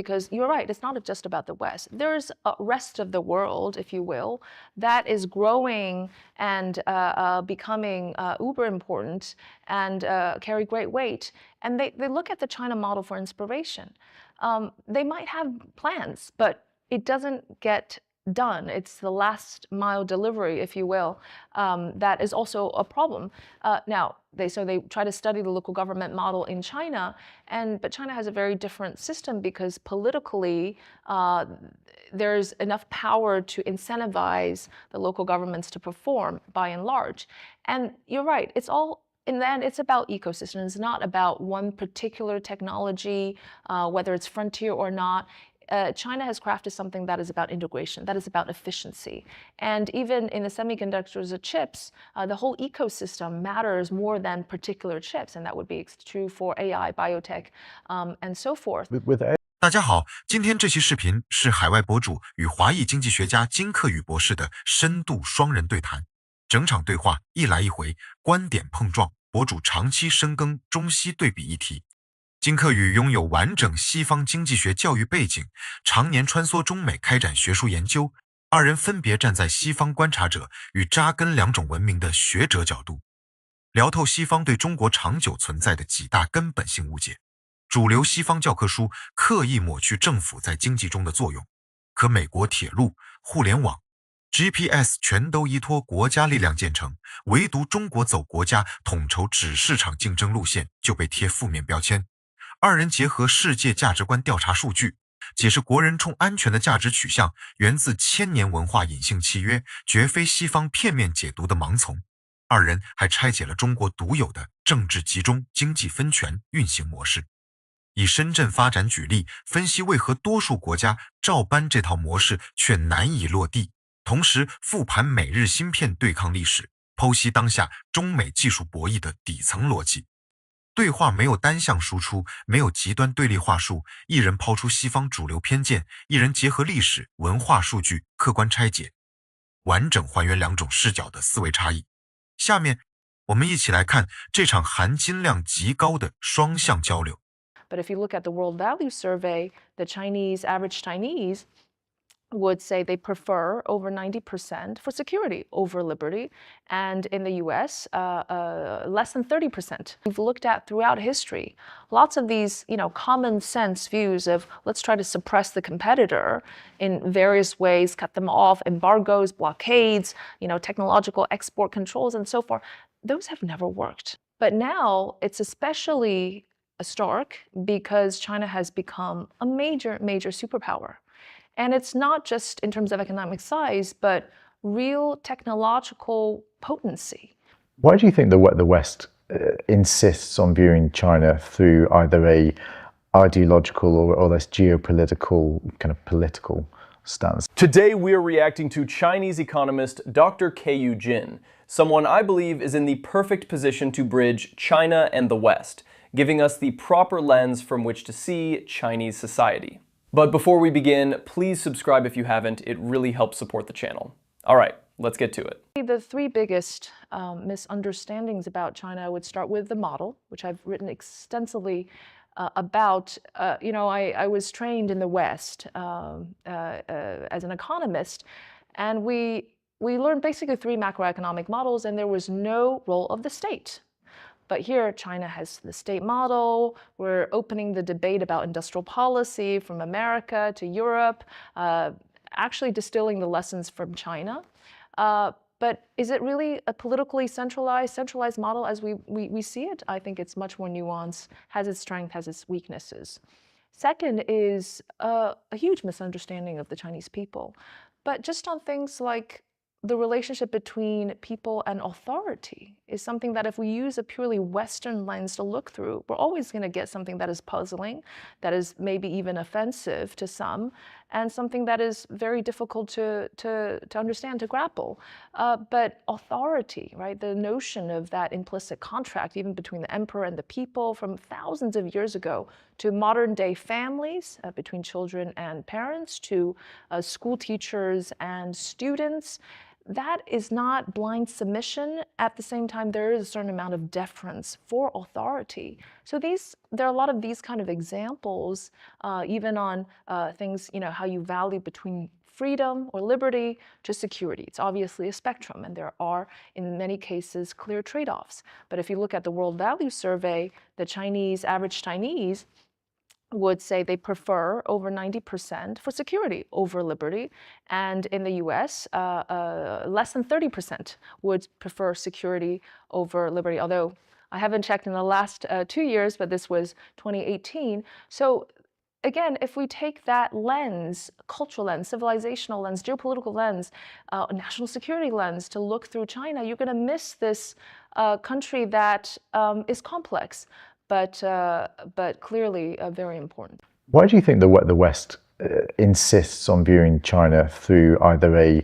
Because you're right, it's not just about the West. There's a rest of the world, if you will, that is growing and becoming uber important and carry great weight. And they look at the China model for inspiration. They might have plans, but it doesn't get done. It's the last mile delivery, if you will, that is also a problem. Now, they try to study the local government model in China, but China has a very different system because politically there's enough power to incentivize the local governments to perform by and large. And you're right, in the end, it's about ecosystems. It's not about one particular technology, whether it's frontier or not. China has crafted something that is about integration, that is about efficiency. And even in the semiconductors of chips, the whole ecosystem matters more than particular chips. And that would be true for AI, biotech, and so forth. 大家好，今天这期视频是海外博主与华裔经济学家金刻羽博士的深度双人对谈，整场对话一来一回，观点碰撞，博主长期深耕中西对比议题。金刻羽拥有完整西方经济学教育背景，常年穿梭中美开展学术研究，二人分别站在西方观察者与扎根两种文明的学者角度，聊透西方对中国长久存在的几大根本性误解，主流西方教科书刻意抹去政府在经济中的作用，可美国铁路、互联网、GPS 全都依托国家力量建成，唯独中国走国家统筹指市场竞争路线就被贴负面标签。二人结合世界价值观调查数据，解释国人重安全的价值取向源自千年文化隐性契约，绝非西方片面解读的盲从。二人还拆解了中国独有的政治集中、经济分权运行模式，以深圳发展举例，分析为何多数国家照搬这套模式却难以落地，同时复盘美日芯片对抗历史，剖析当下中美技术博弈的底层逻辑。对话没有单向输出，没有极端对立话术，一人抛出西方主流偏见，一人结合历史、文化数据客观拆解，完整还原两种视角的思维差异。下面我们一起来看这场含金量极高的双向交流。But if you look at the World Value Survey, the average Chinese would say they prefer over 90% for security over liberty. And in the US, less than 30%. We've looked at throughout history, lots of these, common sense views of let's try to suppress the competitor in various ways, cut them off, embargoes, blockades, technological export controls and so forth. Those have never worked. But now it's especially stark because China has become a major, major superpower. And it's not just in terms of economic size, but real technological potency. Why do you think the West insists on viewing China through either a ideological or less geopolitical kind of political stance? Today we're reacting to Chinese economist Dr. Ke Jin, someone I believe is in the perfect position to bridge China and the West, giving us the proper lens from which to see Chinese society. But before we begin, please subscribe if you haven't. It really helps support the channel. All right, let's get to it. The three biggest misunderstandings about China would start with the model, which I've written extensively about. I was trained in the West as an economist, and we learned basically three macroeconomic models, and there was no role of the state. But here, China has the state model. We're opening the debate about industrial policy from America to Europe, actually distilling the lessons from China. But is it really a politically centralized model as we see it? I think it's much more nuanced, has its strength, has its weaknesses. Second is a huge misunderstanding of the Chinese people. But just on things like the relationship between people and authority is something that if we use a purely Western lens to look through, we're always going to get something that is puzzling, that is maybe even offensive to some, and something that is very difficult to understand, to grapple. But authority, right, the notion of that implicit contract, even between the emperor and the people from thousands of years ago, to modern day families, between children and parents, to school teachers and students, that is not blind submission. At the same time, there is a certain amount of deference for authority. So there are a lot of these kind of examples, even on things, how you value between freedom or liberty to security. It's obviously a spectrum, and there are, in many cases, clear trade-offs. But if you look at the World Value Survey, the average Chinese would say they prefer over 90% for security over liberty. And in the US, less than 30% would prefer security over liberty, although I haven't checked in the last 2 years, but this was 2018. So again, if we take that lens, cultural lens, civilizational lens, geopolitical lens, national security lens to look through China, you're going to miss this country that is complex, but clearly very important. Why do you think the West insists on viewing China through either a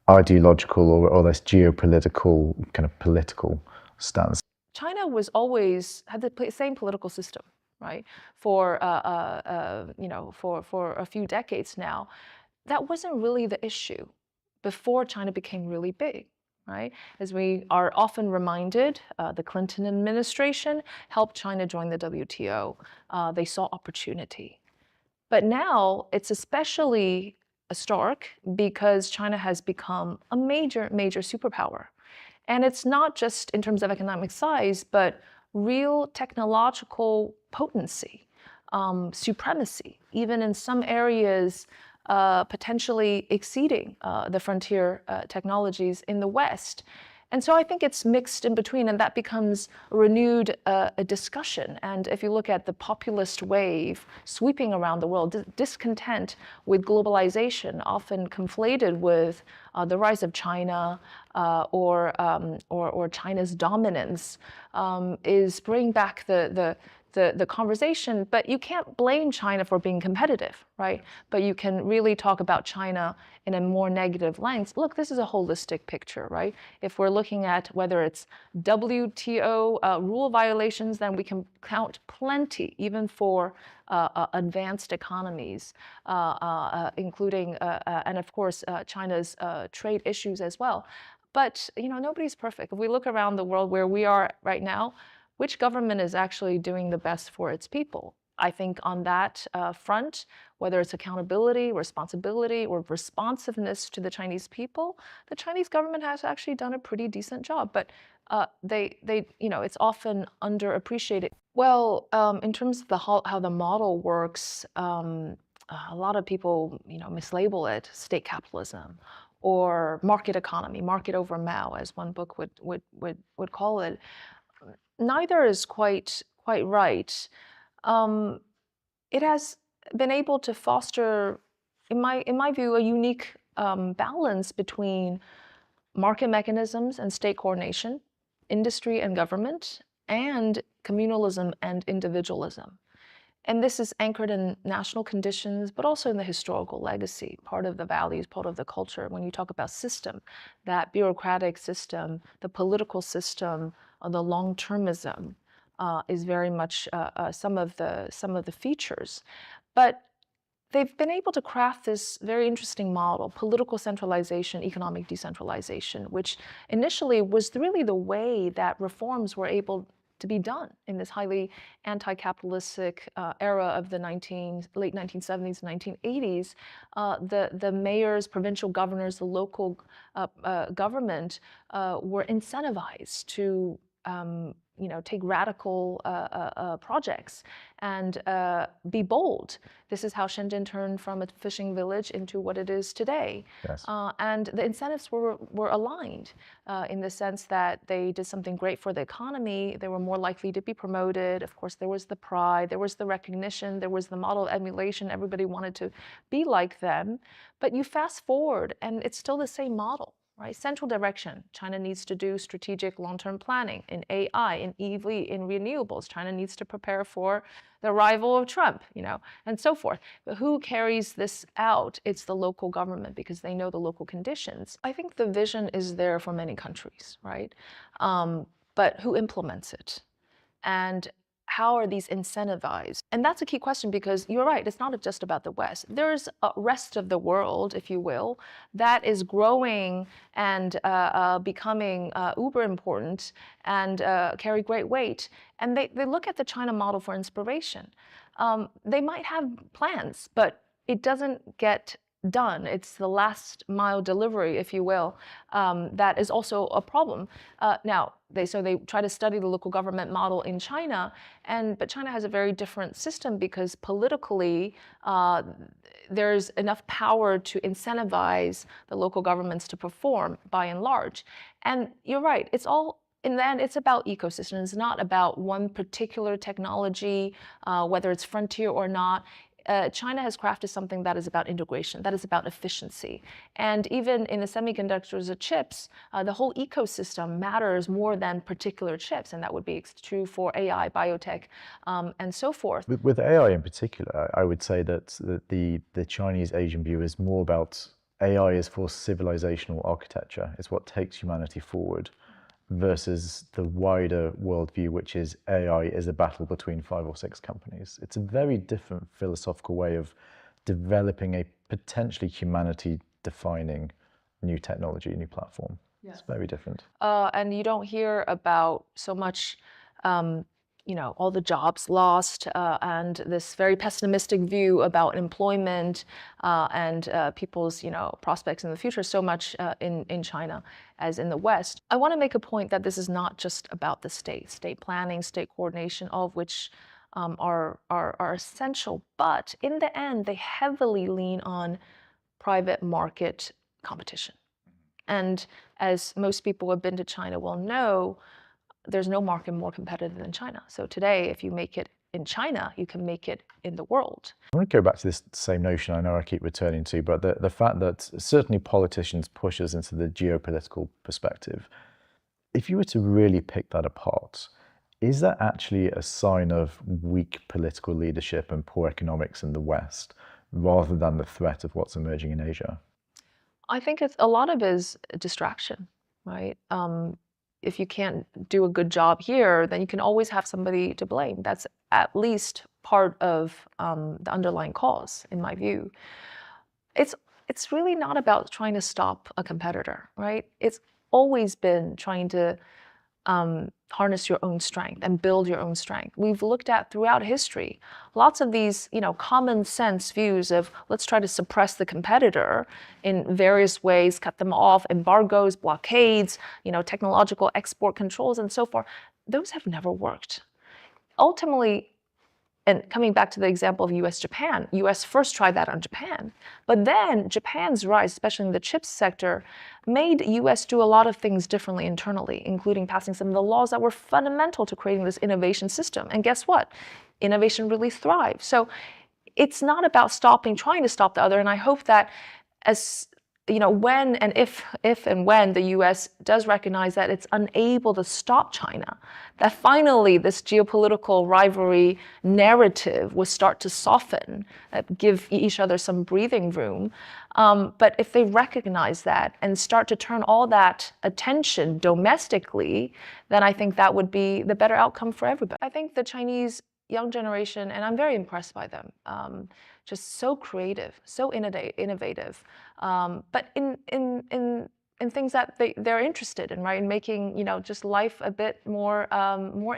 ideological or less geopolitical kind of political stance? China was always had the same political system, right? For for a few decades now. That wasn't really the issue before China became really big, right? As we are often reminded, the Clinton administration helped China join the WTO. They saw opportunity. But now it's especially stark because China has become a major superpower. And it's not just in terms of economic size, but real technological potency, supremacy, even in some areas potentially exceeding the frontier technologies in the West. And so I think it's mixed in between, and that becomes a renewed discussion. And if you look at the populist wave sweeping around the world, discontent with globalization, often conflated with the rise of China or China's dominance, is bringing back the conversation. But you can't blame China for being competitive, right? But you can really talk about China in a more negative lens. Look, this is a holistic picture, right? If we're looking at whether it's WTO rule violations, then we can count plenty, even for advanced economies, including, and of course, China's trade issues as well. But, nobody's perfect. If we look around the world where we are right now, which government is actually doing the best for its people? I think on that front, whether it's accountability, responsibility, or responsiveness to the Chinese people, the Chinese government has actually done a pretty decent job. But it's often underappreciated. Well, in terms of how the model works, a lot of people, mislabel it state capitalism or market economy, market over Mao, as one book would call it. Neither is quite right. It has been able to foster, in my view, a unique balance between market mechanisms and state coordination, industry and government, and communalism and individualism. And this is anchored in national conditions, but also in the historical legacy, part of the values, part of the culture. When you talk about system, that bureaucratic system, the political system, the long-termism is very much some of the features. But they've been able to craft this very interesting model, political centralization, economic decentralization, which initially was really the way that reforms were able to be done in this highly anti-capitalistic era of the late 1970s, 1980s. The mayors, provincial governors, the local government were incentivized to take radical projects and be bold. This is how Shenzhen turned from a fishing village into what it is today. Yes. And the incentives were aligned in the sense that they did something great for the economy. They were more likely to be promoted. Of course, there was the pride, there was the recognition, there was the model emulation. Everybody wanted to be like them. But you fast forward, and it's still the same model. Right? Central direction. China needs to do strategic long-term planning in AI, in EV, in renewables. China needs to prepare for the arrival of Trump, and so forth. But who carries this out? It's the local government, because they know the local conditions. I think the vision is there for many countries, right? But who implements it? And how are these incentivized? And that's a key question, because you're right, it's not just about the West. There's a rest of the world, if you will, that is growing and becoming uber important and carry great weight. And they look at the China model for inspiration. They might have plans, but it doesn't get done. It's the last mile delivery, if you will, that is also a problem. Now, they try to study the local government model in China, but China has a very different system, because politically there's enough power to incentivize the local governments to perform by and large. And you're right, in the end, it's about ecosystems, not about one particular technology, whether it's frontier or not. China has crafted something that is about integration, that is about efficiency. And even in the semiconductors or chips, the whole ecosystem matters more than particular chips. And that would be true for AI, biotech, and so forth. With AI in particular, I would say that the Chinese Asian view is more about AI is for civilizational architecture. It's what takes humanity forward, versus the wider worldview, which is AI is a battle between 5 or 6 companies. It's a very different philosophical way of developing a potentially humanity-defining new technology, new platform. Yeah. It's very different. And you don't hear about so much all the jobs lost and this very pessimistic view about employment and people's prospects in the future so much in China as in the West. I want to make a point that this is not just about the state planning, state coordination, all of which are essential, but in the end, they heavily lean on private market competition. And as most people who have been to China will know, there's no market more competitive than China. So today, if you make it in China, you can make it in the world. I want to go back to this same notion I know I keep returning to, but the fact that certainly politicians push us into the geopolitical perspective. If you were to really pick that apart, is that actually a sign of weak political leadership and poor economics in the West, rather than the threat of what's emerging in Asia? I think a lot of it is distraction, right? If you can't do a good job here, then you can always have somebody to blame. That's at least part of the underlying cause, in my view. It's really not about trying to stop a competitor, right? It's always been trying to harness your own strength and build your own strength. We've looked at throughout history lots of these, common sense views of let's try to suppress the competitor in various ways, cut them off, embargoes, blockades, technological export controls, and so forth. Those have never worked. Ultimately, and coming back to the example of US-Japan, US first tried that on Japan. But then Japan's rise, especially in the chips sector, made US do a lot of things differently internally, including passing some of the laws that were fundamental to creating this innovation system. And guess what? Innovation really thrived. So it's not about trying to stop the other. And I hope that when and if and when the US does recognize that it's unable to stop China, that finally this geopolitical rivalry narrative will start to soften, give each other some breathing room. But if they recognize that and start to turn all that attention domestically, then I think that would be the better outcome for everybody. I think the Chinese young generation, and I'm very impressed by them, just so creative, so innovative, but in things that they're interested in, right? In making just life a bit more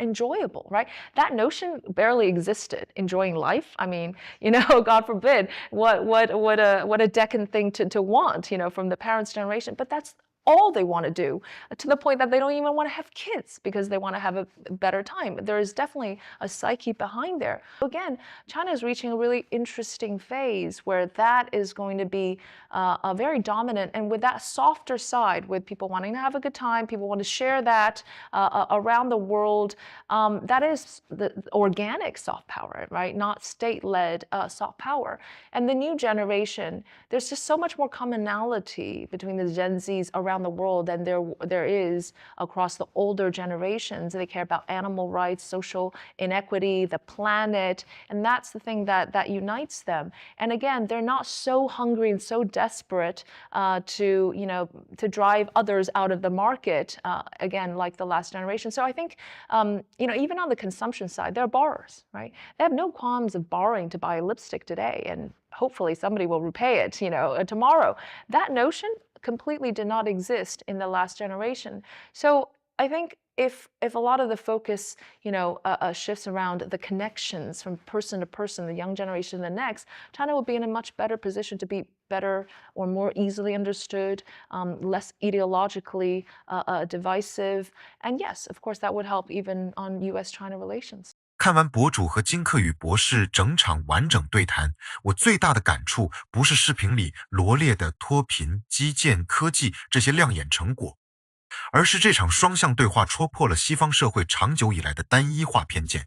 enjoyable, right? That notion barely existed. Enjoying life. I mean, God forbid, what a decadent thing to want, from the parents' generation. But that's all they want to do, to the point that they don't even want to have kids because they want to have a better time. There is definitely a psyche behind there. Again, China is reaching a really interesting phase where that is going to be a very dominant, and with that softer side, with people wanting to have a good time, people want to share that around the world. That is the organic soft power, right? Not state-led soft power. And the new generation, there's just so much more commonality between the Gen Zs around around the world than there is across the older generations. They care about animal rights, social inequity, the planet, and that's the thing that unites them. And again, they're not so hungry and so desperate to drive others out of the market, again, like the last generation. So I think, even on the consumption side, they're borrowers, right? They have no qualms of borrowing to buy lipstick today, and hopefully somebody will repay it, tomorrow. That notion completely did not exist in the last generation. So I think if a lot of the focus, shifts around the connections from person to person, the young generation to the next, China will be in a much better position to be better or more easily understood, less ideologically divisive. And yes, of course, that would help even on U.S.-China relations. 看完博主和金克羽博士整场完整对谈，我最大的感触不是视频里罗列的脱贫、基建、科技这些亮眼成果，而是这场双向对话戳破了西方社会长久以来的单一化偏见。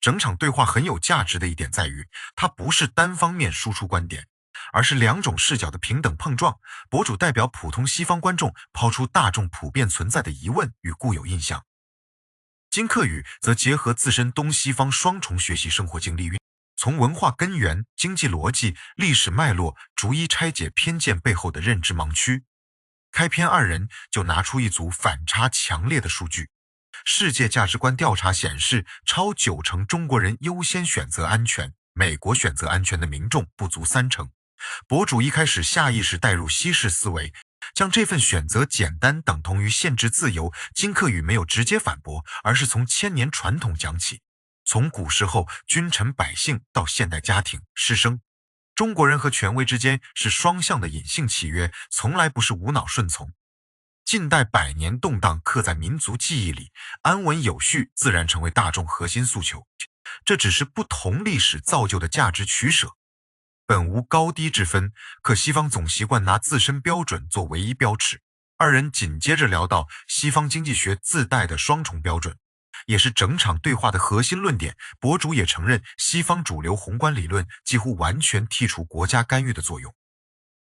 整场对话很有价值的一点在于，它不是单方面输出观点，而是两种视角的平等碰撞。博主代表普通西方观众抛出大众普遍存在的疑问与固有印象，金克羽则结合自身东西方双重学习生活经历，从文化根源、经济逻辑、历史脉络逐一拆解偏见背后的认知盲区。开篇二人就拿出一组反差强烈的数据。世界价值观调查显示，超90%中国人优先选择安全，美国选择安全的民众不足30%。博主一开始下意识带入西式思维，将这份选择简单等同于限制自由。金克羽没有直接反驳，而是从千年传统讲起，从古时候君臣百姓到现代家庭师生，中国人和权威之间是双向的隐性契约，从来不是无脑顺从。近代100年动荡刻在民族记忆里，安稳有序自然成为大众核心诉求。这只是不同历史造就的价值取舍，本无高低之分，可西方总习惯拿自身标准做唯一标尺。二人紧接着聊到西方经济学自带的双重标准，也是整场对话的核心论点。博主也承认，西方主流宏观理论几乎完全剔除国家干预的作用，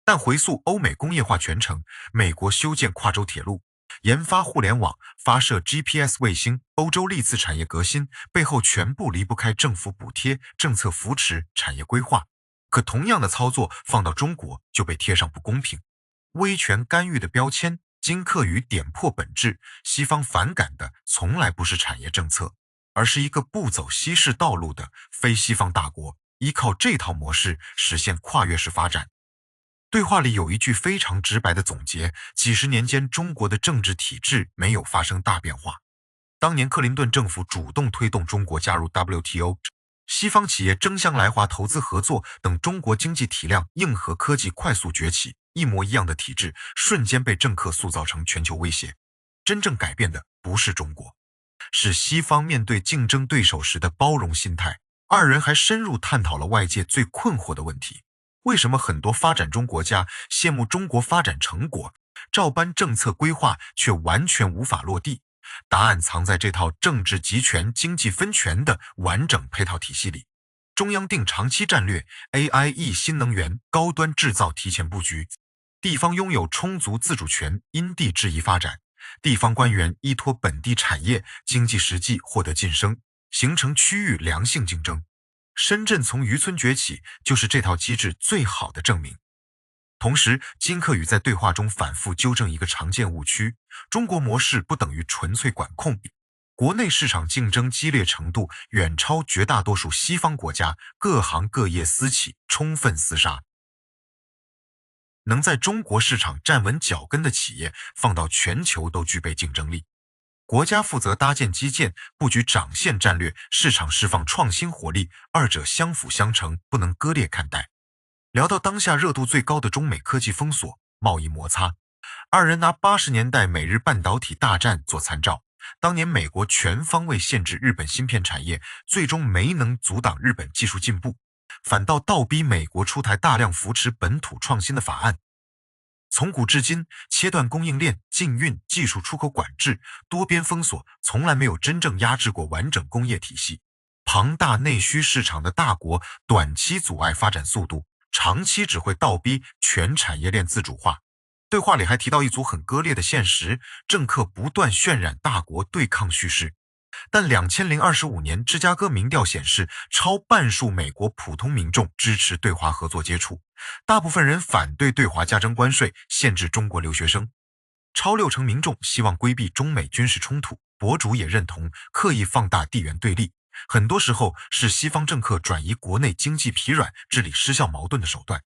但回溯欧美工业化全程，美国修建跨州铁路，研发互联网，发射 GPS 卫星，欧洲历次产业革新，背后全部离不开政府补贴、政策扶持、产业规划。可同样的操作放到中国就被贴上不公平、威权干预的标签。金克羽点破本质，西方反感的从来不是产业政策，而是一个不走西式道路的非西方大国依靠这套模式实现跨越式发展。对话里有一句非常直白的总结，几十年间中国的政治体制没有发生大变化。当年克林顿政府主动推动中国加入 WTO， 西方企业争相来华投资合作，等中国经济体量、硬核科技快速崛起，一模一样的体制瞬间被政客塑造成全球威胁。真正改变的不是中国，是西方面对竞争对手时的包容心态。二人还深入探讨了外界最困惑的问题：为什么很多发展中国家羡慕中国发展成果，照搬政策规划却完全无法落地？答案藏在这套政治集权、经济分权的完整配套体系里。中央定长期战略 ，AIE 新能源、高端制造提前布局，地方拥有充足自主权，因地制宜发展，地方官员依托本地产业、经济实际获得晋升，形成区域良性竞争。深圳从渔村崛起，就是这套机制最好的证明。同时，金克羽在对话中反复纠正一个常见误区：中国模式不等于纯粹管控，国内市场竞争激烈程度远超绝大多数西方国家，各行各业私企充分厮杀。能在中国市场站稳脚跟的企业，放到全球都具备竞争力。国家负责搭建基建，布局长线战略，市场释放创新活力，二者相辅相成，不能割裂看待。聊到当下热度最高的中美科技封锁、贸易摩擦，二人拿80年代美日半导体大战做参照。当年美国全方位限制日本芯片产业，最终没能阻挡日本技术进步，反倒倒逼美国出台大量扶持本土创新的法案。从古至今，切断供应链、禁运、技术出口管制、多边封锁，从来没有真正压制过完整工业体系。庞大内需市场的大国，短期阻碍发展速度，长期只会倒逼全产业链自主化。对话里还提到一组很割裂的现实，政客不断渲染大国对抗叙事。但2025年芝加哥民调显示，超半数美国普通民众支持对华合作接触，大部分人反对对华加征关税，限制中国留学生。超60%民众希望规避中美军事冲突，博主也认同刻意放大地缘对立，很多时候是西方政客转移国内经济疲软、治理失效矛盾的手段。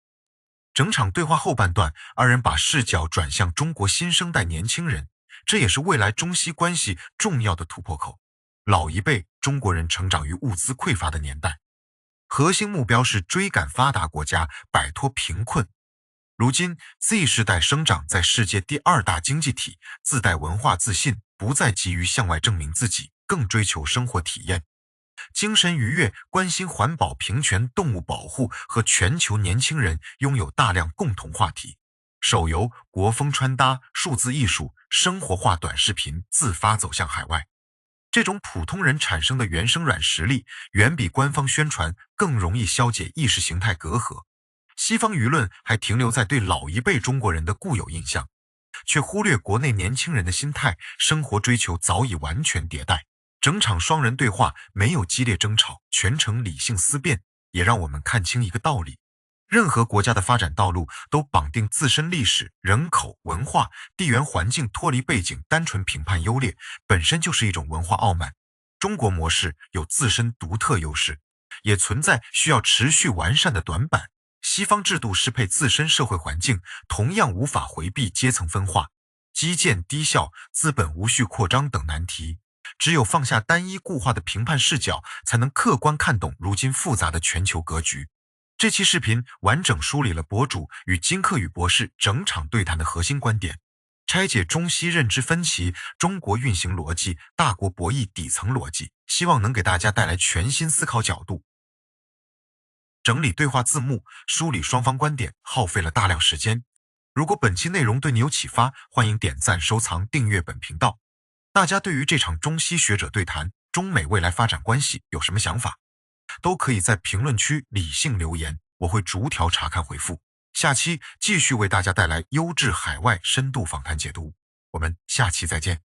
整场对话后半段，二人把视角转向中国新生代年轻人，这也是未来中西关系重要的突破口。老一辈中国人成长于物资匮乏的年代，核心目标是追赶发达国家，摆脱贫困。如今 Z 世代生长在世界第2大经济体，自带文化自信，不再急于向外证明自己，更追求生活体验。精神愉悦，关心环保、平权、动物保护和全球年轻人拥有大量共同话题。手游、国风穿搭、数字艺术、生活化短视频自发走向海外。这种普通人产生的原生软实力，远比官方宣传更容易消解意识形态隔阂。西方舆论还停留在对老一辈中国人的固有印象，却忽略国内年轻人的心态，生活追求早已完全迭代。整场双人对话没有激烈争吵，全程理性思辨，也让我们看清一个道理：任何国家的发展道路都绑定自身历史、人口、文化、地缘环境，脱离背景单纯评判优劣，本身就是一种文化傲慢。中国模式有自身独特优势，也存在需要持续完善的短板。西方制度适配自身社会环境，同样无法回避阶层分化、基建低效、资本无序扩张等难题。只有放下单一固化的评判视角，才能客观看懂如今复杂的全球格局。这期视频完整梳理了博主与金刻羽博士整场对谈的核心观点，拆解中西认知分歧、中国运行逻辑、大国博弈底层逻辑，希望能给大家带来全新思考角度。整理对话字幕，梳理双方观点，耗费了大量时间。如果本期内容对你有启发，欢迎点赞、收藏、订阅本频道。大家对于这场中西学者对谈、中美未来发展关系有什么想法？都可以在评论区理性留言，我会逐条查看回复。下期继续为大家带来优质海外深度访谈解读，我们下期再见。